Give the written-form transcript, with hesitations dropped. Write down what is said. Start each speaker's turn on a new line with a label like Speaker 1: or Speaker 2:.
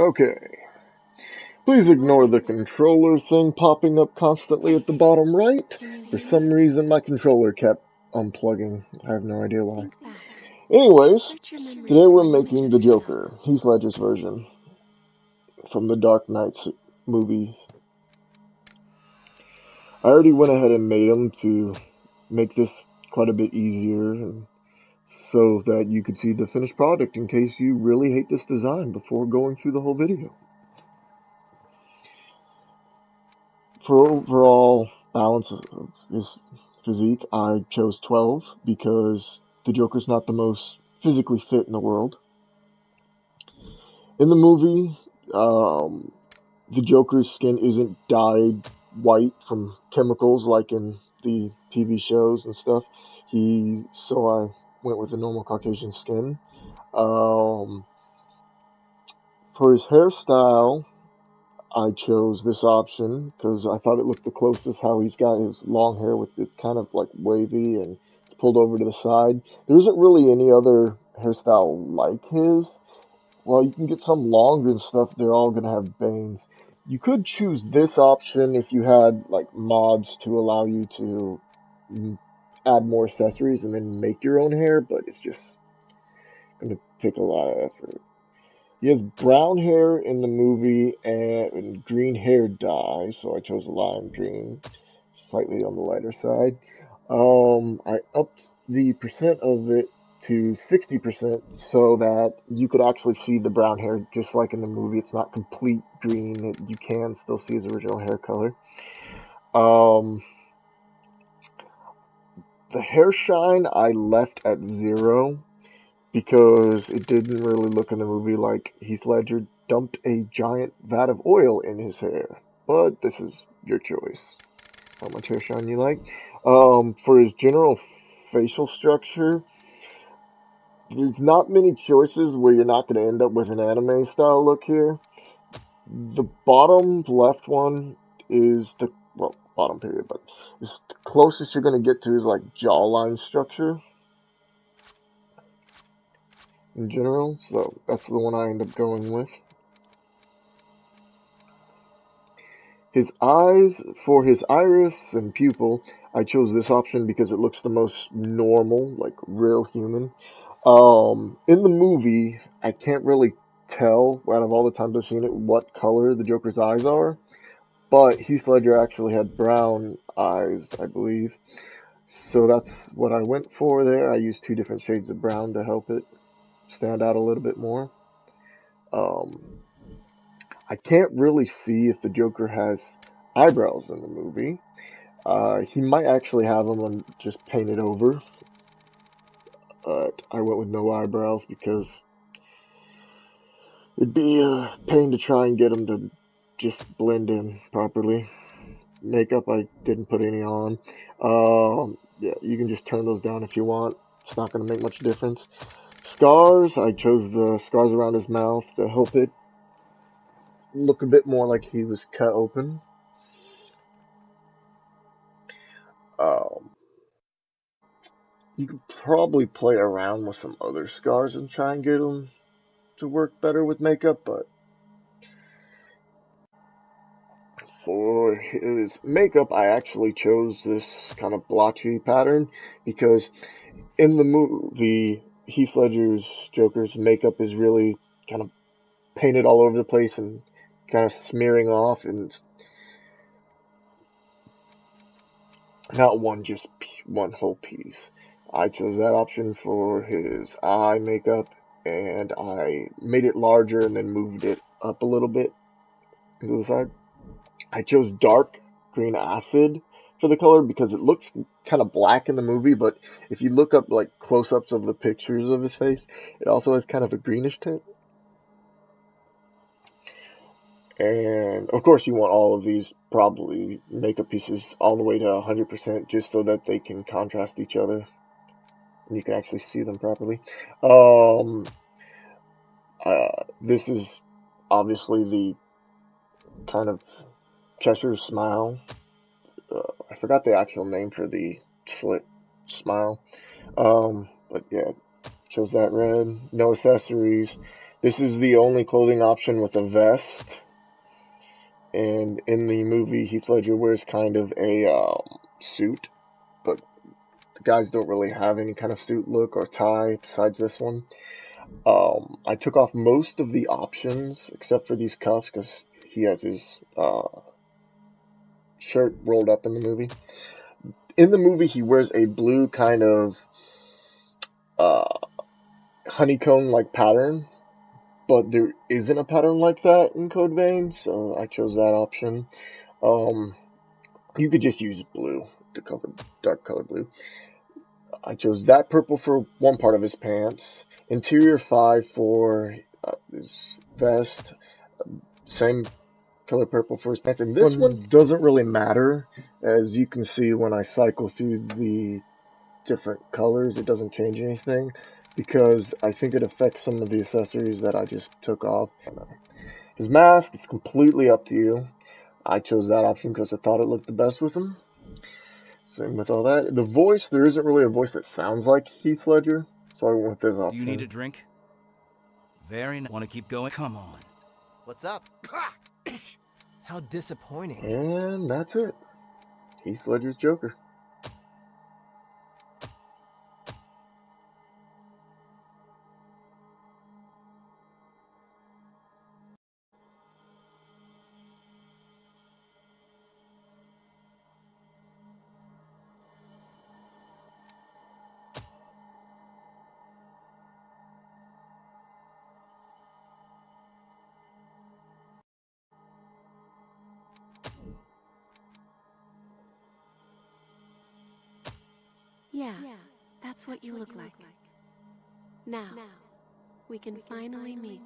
Speaker 1: Okay. Please ignore the controller thing popping up constantly at the bottom right.
Speaker 2: Can you
Speaker 1: For
Speaker 2: hear
Speaker 1: some
Speaker 2: me?
Speaker 1: reason, my controller kept unplugging. I have no idea why.
Speaker 2: Think back.
Speaker 1: Anyways,
Speaker 2: Search your memory
Speaker 1: today
Speaker 2: for
Speaker 1: we're
Speaker 2: an image
Speaker 1: making
Speaker 2: of
Speaker 1: the
Speaker 2: yourself.
Speaker 1: Joker, Heath Ledger's version, from the Dark Knight movie. I already went ahead and made him to make this quite a bit easier, and so that you could see the finished product in case you really hate this design before going through the whole video. For overall balance of his physique, I chose 12 because the Joker's not the most physically fit in the world. In the movie, the Joker's skin isn't dyed white from chemicals like in the TV shows and stuff. So I went with a normal Caucasian skin. Um, for his hairstyle, I chose this option because I thought it looked the closest how he's got his long hair with it kind of like wavy and it's pulled over to the side. There isn't really any other hairstyle like his. Well, you can get some longer and stuff, they're all going to have bangs. You could choose this option if you had like mods to allow you to add more accessories and then make your own hair, but it's just going to take a lot of effort. He has brown hair in the movie and green hair dye, so I chose lime green, slightly on the lighter side. I upped the percent of it to 60% so that you could actually see the brown hair just like in the movie. It's not complete green. You can still see his original hair color. Um, the hair shine I left at 0 because it didn't really look in the movie like Heath Ledger dumped a giant vat of oil in his hair. But this is your choice. How much hair shine you like. For his general facial structure, there's not many choices where you're not going to end up with an anime style look here. The bottom left one is well, bottom period, but it's the closest you're going to get to his like jawline structure in general, so that's the one I end up going with. His eyes, for his iris and pupil, I chose this option because it looks the most normal, like real human. In the movie, I can't really tell, out of all the times I've seen it, what color the Joker's eyes are, but Heath Ledger actually had brown eyes, I believe. So that's what I went for there. I used 2 different shades of brown to help it stand out a little bit more. Um, I can't really see if the Joker has eyebrows in the movie. He might actually have them just painted over, but I went with no eyebrows because it'd be a pain to try and get them to just blend in properly. Makeup, I didn't put any on. Yeah, you can just turn those down if you want. It's not going to make much difference. Scars, I chose the scars around his mouth to help it look a bit more like he was cut open. Um, you could probably play around with some other scars and try and get them to work better with makeup, but for his makeup, I actually chose this kind of blotchy pattern because in the movie, Heath Ledger's Joker's makeup is really kind of painted all over the place and kind of smearing off, and not just one whole piece. I chose that option for his eye makeup, and I made it larger and then moved it up a little bit to the side. I chose dark green acid for the color because it looks kind of black in the movie, but if you look up like close-ups of the pictures of his face, it also has kind of a greenish tint. And of course, you want all of these probably makeup pieces all the way to 100% just so that they can contrast each other and you can actually see them properly. This is obviously the kind of Cheshire smile. I forgot the actual name for the slit smile. But yeah, chose that red. No accessories. This is the only clothing option with a vest. And in the movie, Heath Ledger wears kind of a suit, but the guys don't really have any kind of suit look or tie besides this one. I took off most of the options except for these cuffs because he has his shirt rolled up in the movie. In the movie, he wears a blue kind of uh, honeycomb-like pattern, but there isn't a pattern like that in Code Vein, so I chose that option. Um, you could just use blue, the color, dark color blue. I chose that purple for one part of his pants, interior 5 for his vest, same color purple for his pants, and this one doesn't really matter. As you can see when I cycle through the different colors, it doesn't change anything because I think it affects some of the accessories that I just took off. His mask is completely up to you. I chose that option because I thought it looked the best with him. Same with all that. The voice, there isn't really a voice that sounds like Heath Ledger, so I went with this option.
Speaker 2: Do you need a drink? Very nice. Want to keep going? Come on.
Speaker 3: What's up?
Speaker 4: How disappointing.
Speaker 1: And that's it. Heath Ledger's Joker.
Speaker 5: Yeah, that's what you look like. Now, we can finally meet.